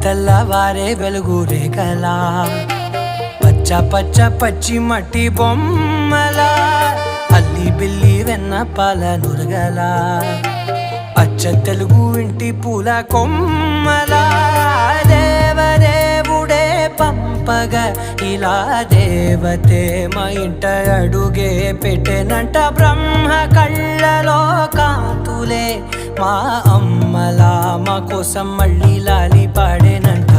తెల్లవారే వెలుగు రేఖలా పచ్చ పచ్చ పచ్చి మట్టి బొమ్మలా అల్లి బిల్లి వెన్న పాల నురగలా అచ్చ తెలుగు ఇంటి పూల కొమ్మలా దేవదేవుడే పంపగా ఇలా దేవతే మా ఇంట అడుగే పెట్టెనంట బ్రహ్మ కళ్ళలో కాంతులే మా అమ్మలా మా కోసం మళ్ళీ లాలి పాడేనంట.